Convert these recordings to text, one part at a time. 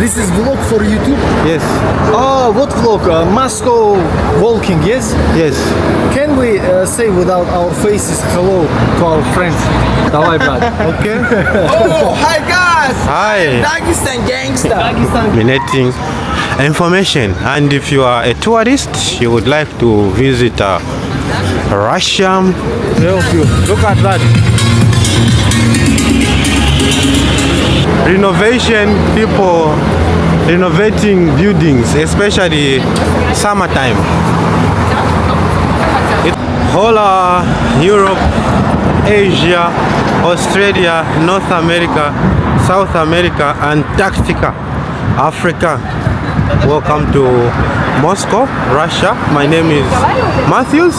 This is vlog for YouTube? Yes. Oh, what vlog? Moscow walking, yes? Yes. Can we say without our faces hello to our friends? Давай, брат. Okay? Oh, hi guys! Hi. Dagestan gangster! Dominating information, and if you are a tourist, you would like to visit Russia, help you. Look at that. Renovation, people renovating buildings, especially summertime. Whole Europe, Asia, Australia, North America, South America, Antarctica, Africa. Welcome to Moscow, Russia. My name is Matthews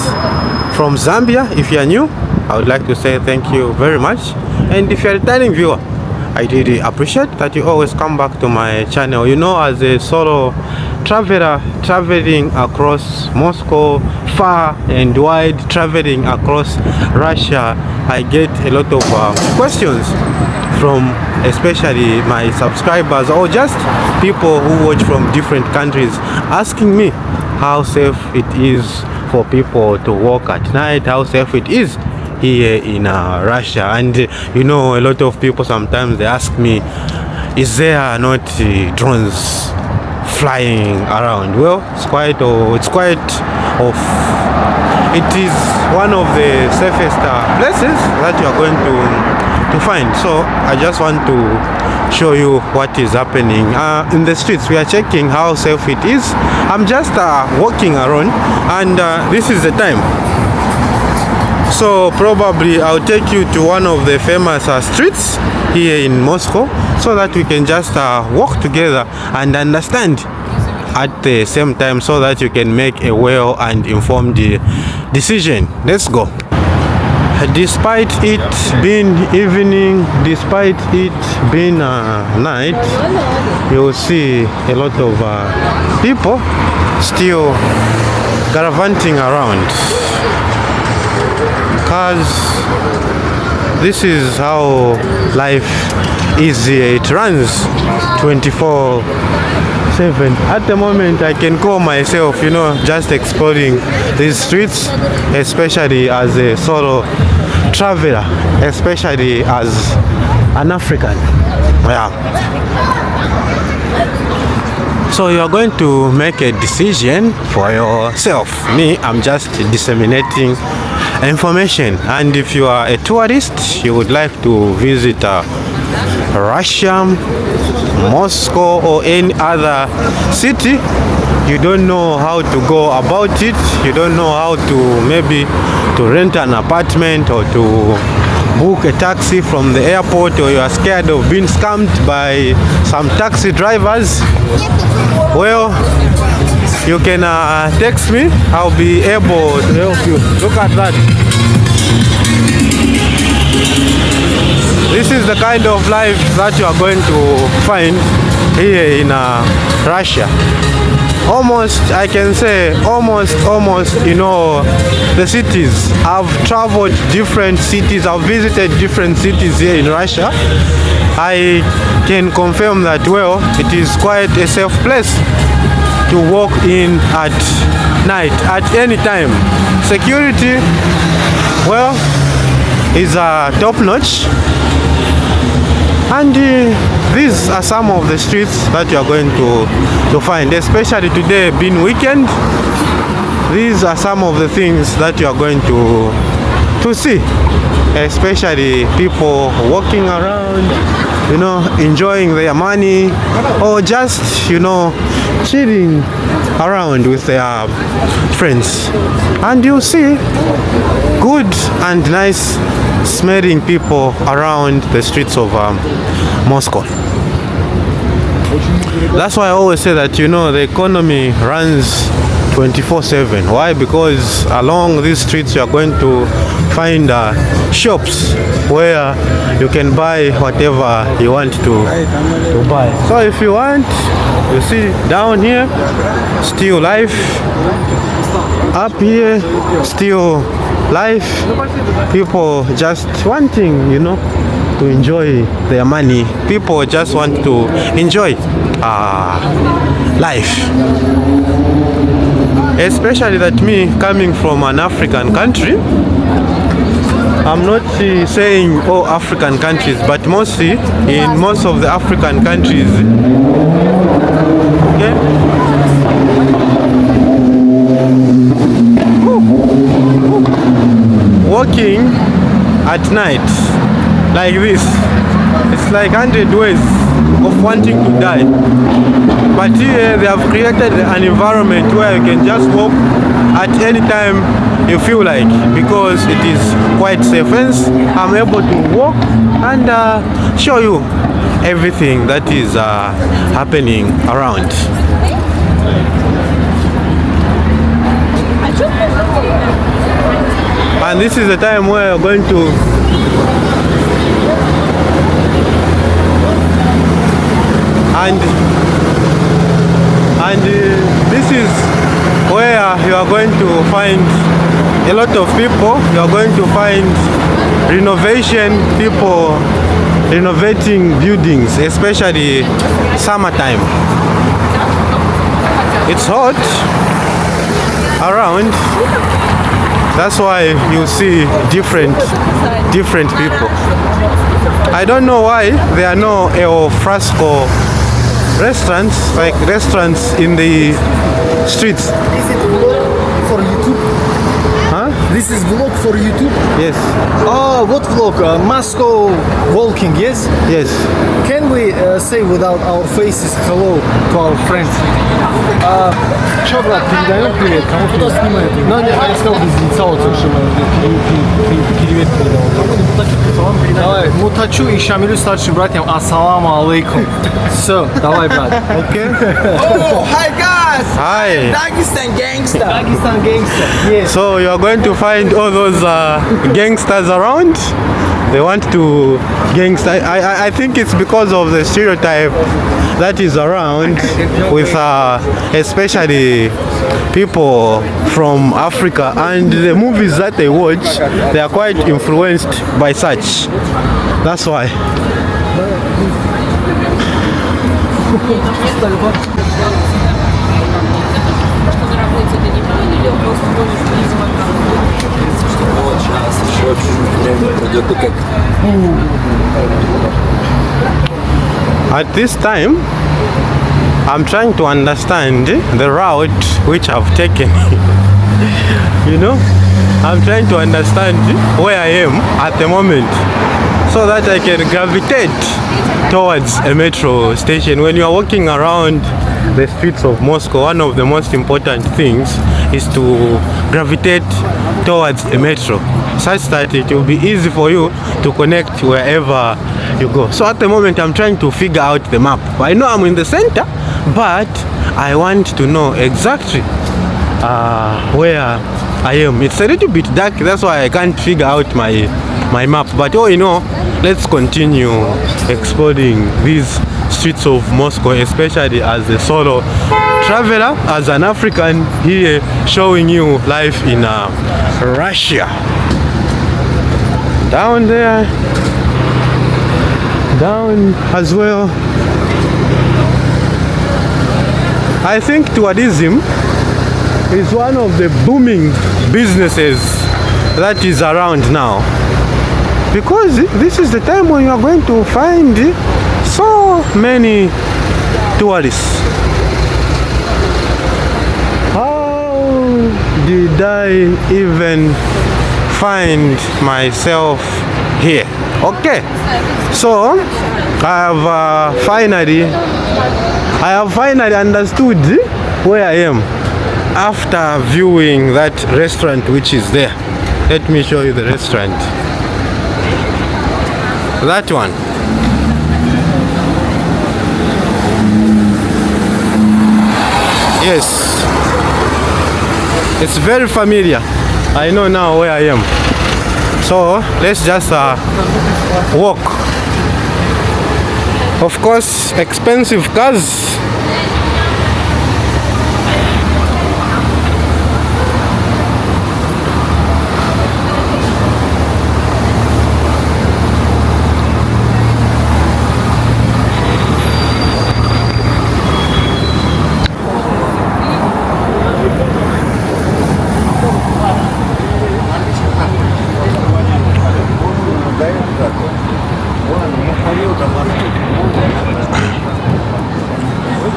from Zambia. If you are new, I would like to say thank you very much. And if you are a returning viewer, I really appreciate that you always come back to my channel. You know, as a solo traveler traveling across Moscow, far and wide, traveling across Russia, I get a lot of questions from especially my subscribers or just people who watch from different countries, asking me how safe it is for people to walk at night, how safe it is here in Russia. And you know, a lot of people sometimes they ask me, is there not drones flying around? Well, it is one of the safest places that you are going to find. So I just want to show you what is happening in the streets. We are checking how safe it is. I'm just walking around, and this is the time. So probably I'll take you to one of the famous streets here in Moscow, so that we can just walk together and understand at the same time, so that you can make a well and informed decision. Let's go. Despite it being evening, despite it being night, you'll see a lot of people still gallivanting around, because this is how life is here. It runs 24/7. At the moment, I can call myself, you know, just exploring these streets, especially as a solo traveler, especially as an African. Yeah. So you are going to make a decision for yourself. Me, I'm just disseminating information. And if you are a tourist, you would like to visit Russia, Moscow, or any other city, you don't know how to go about it, you don't know how to maybe to rent an apartment or to book a taxi from the airport, or you are scared of being scammed by some taxi drivers, well, you can text me. I'll be able to help you. Look at that. This is the kind of life that you are going to find here in Russia. Almost, I can say, almost, you know, the cities. I've traveled different cities, I've visited different cities here in Russia. I can confirm that, well, it is quite a safe place to walk in at night, at any time. Security, well, is top notch. And these are some of the streets that you are going to find, especially today being weekend. These are some of the things that you are going to see, especially people walking around, you know, enjoying their money, or just, you know, chilling around with their friends. And you see good and nice smelling people around the streets of Moscow. That's why I always say that, you know, the economy runs 24/7. Why? Because along these streets you are going to find shops where you can buy whatever you want to buy. So if you want, you see down here, still life. Up here, still life. People just wanting, you know, to enjoy their money. People just want to enjoy life. Especially that me coming from an African country, I'm not saying all African countries, but mostly in most of the African countries, okay? Walking at night like this, it's like 100 ways of wanting to die. But here they have created an environment where you can just walk at any time you feel like, because it is quite safe. Hence, I'm able to walk and show you everything that is happening around. And this is the time where you're going to and this is where you are going to find a lot of people. You are going to find renovation people renovating buildings, especially summertime. It's hot around. That's why you see different people. I don't know why there are no El Fresco restaurants, like restaurants in the streets. Is it vlog for YouTube? Huh? This is vlog for YouTube? Yes. Oh, what vlog? Moscow walking, yes? Yes. Can we say without our faces hello to our friends? Чё, брат, передаем привет? Кому кто снимает? Ну, я сказал без лица, вот, слушай, привет передал. Давай, Мутачу и Шамилю старшим братьям, ассаламу алейкум. Все, давай, брат. Окей? Oh, hi guys! Hi. Dagestan gangster. Pakistan gangster. Yes. So you are going to find all those gangsters around. They want to gangster. I think it's because of the stereotype that is around with especially people from Africa, and the movies that they watch, they are quite influenced by such. That's why. Вот сейчас еще время пройдет, и как At this time, I'm trying to understand the route which I've taken. You know, I'm trying to understand where I am at the moment, so that I can gravitate towards a metro station. When you are walking around the streets of Moscow, one of the most important things is to gravitate towards a metro, such that it will be easy for you to connect wherever you go. So at the moment I'm trying to figure out the map. I know I'm in the center, but I want to know exactly where I am. It's a little bit dark, that's why I can't figure out my map. But all in all, let's continue exploring these streets of Moscow, especially as a solo traveler, as an African here, showing you life in Russia. Down there, down as well. I think tourism is one of the booming businesses that is around now, because this is the time when you are going to find so many tourists. How did I even find myself here? Okay, so I have finally understood where I am after viewing that restaurant which is there. Let me show you the restaurant. That one. Yes, it's very familiar. I know now where I am. So let's just walk. Of course, expensive cars.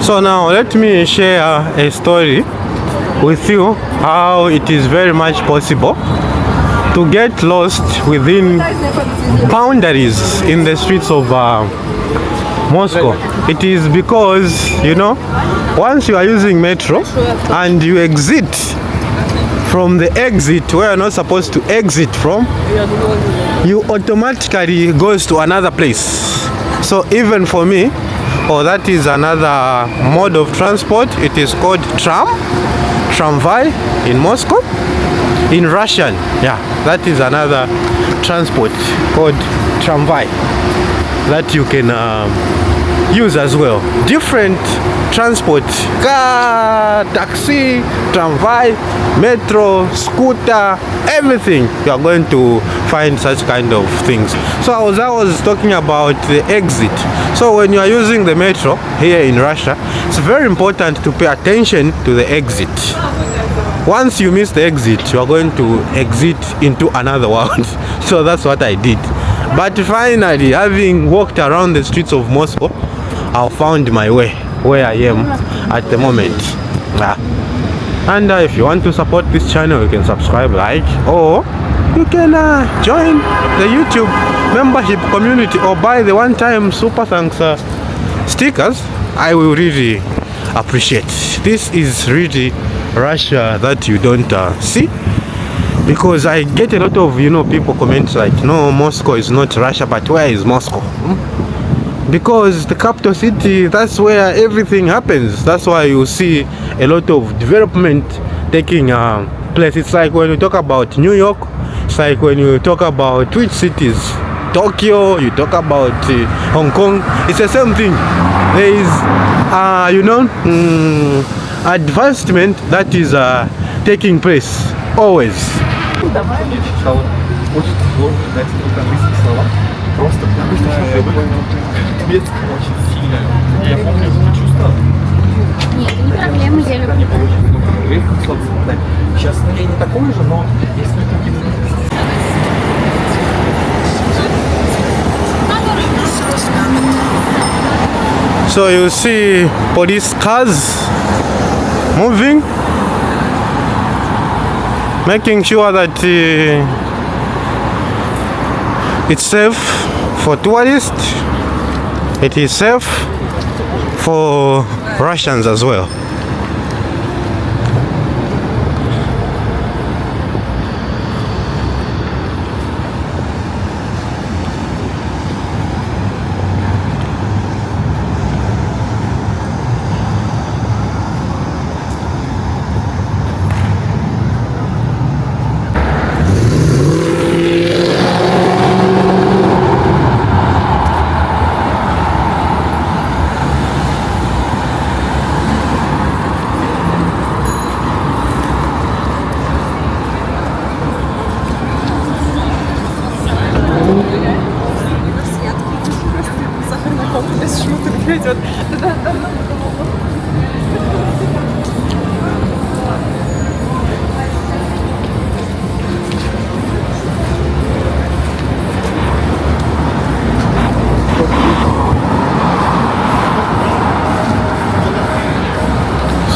So now let me share a story with you how it is very much possible to get lost within boundaries in the streets of Moscow. It is because, you know, once you are using metro and you exit from the exit where you're not supposed to exit from, you automatically goes to another place. So even for me, that is another mode of transport. It is called tramvay in Moscow. In Russian, yeah, that is another transport called tramvay that you can use as well. Different transport, car, taxi, tramvay, metro, scooter, everything. You are going to find such kind of things. So as I was talking about the exit. So when you are using the metro here in Russia, it's very important to pay attention to the exit. Once you miss the exit, you are going to exit into another world. So that's what I did. But finally, having walked around the streets of Moscow, I found my way where I am at the moment. And if you want to support this channel, you can subscribe, like, or you can join the YouTube membership community or buy the one-time super thanks stickers. I will really appreciate. This is really Russia that you don't see, because I get a lot of, you know, people comment like, no, Moscow is not Russia, but where is Moscow? Because the capital city, that's where everything happens. That's why you see a lot of development taking place. It's like when you talk about New York, it's like when you talk about which cities, Tokyo, you talk about Hong Kong, it's the same thing. There is you know, advancement that is taking place always. Нет, не проблема, я люблю. Сейчас я не такой же, но если какие-то... So you see police cars moving, making sure that it's safe for tourists, it is safe for Russians as well.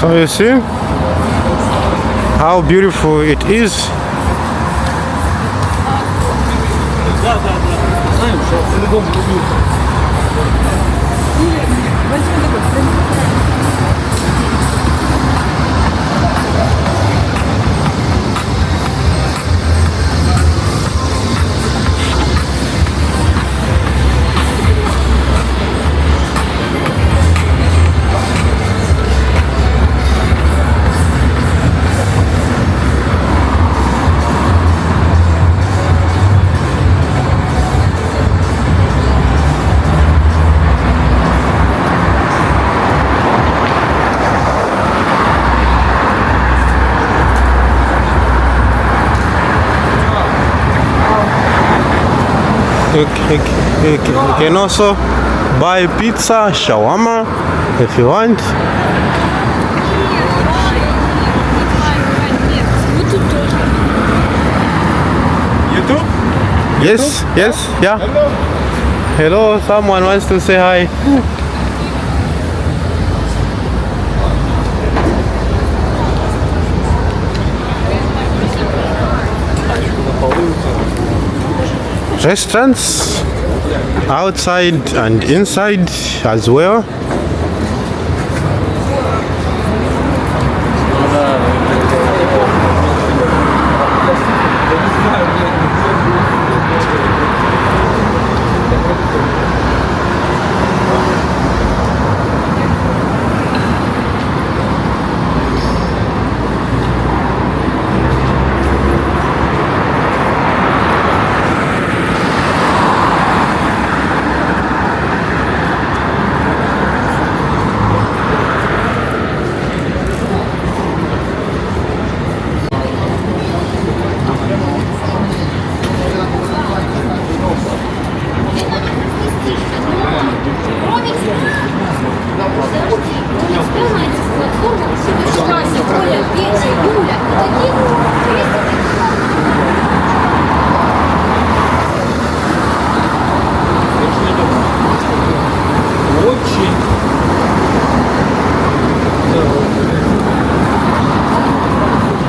So you see how beautiful it is. You can also buy pizza, shawarma if you want. YouTube? Yes, yes, yeah. Hello, someone wants to say hi. restaurants outside and inside as well.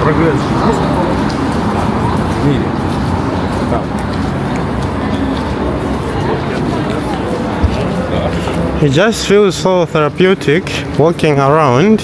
Прогресс в мире. It just feels so therapeutic walking around.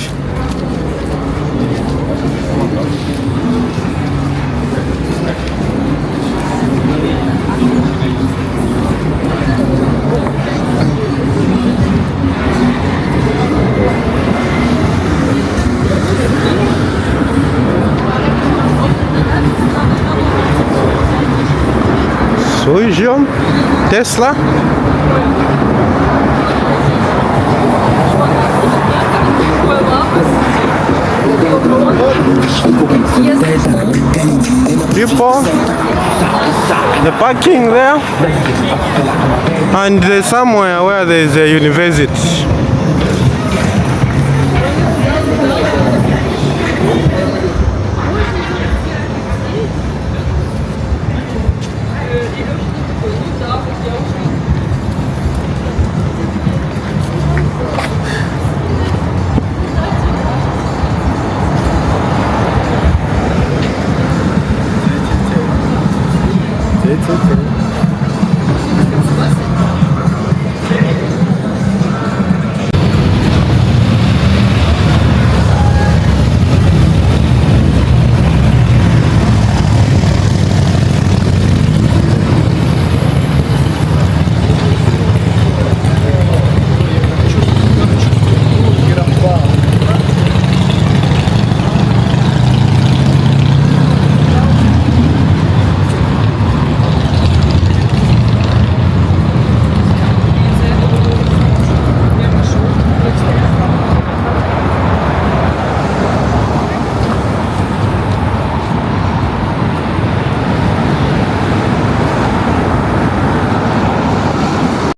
Sujo, Tesla. People, the parking there, and there's somewhere where there's a university. It's okay.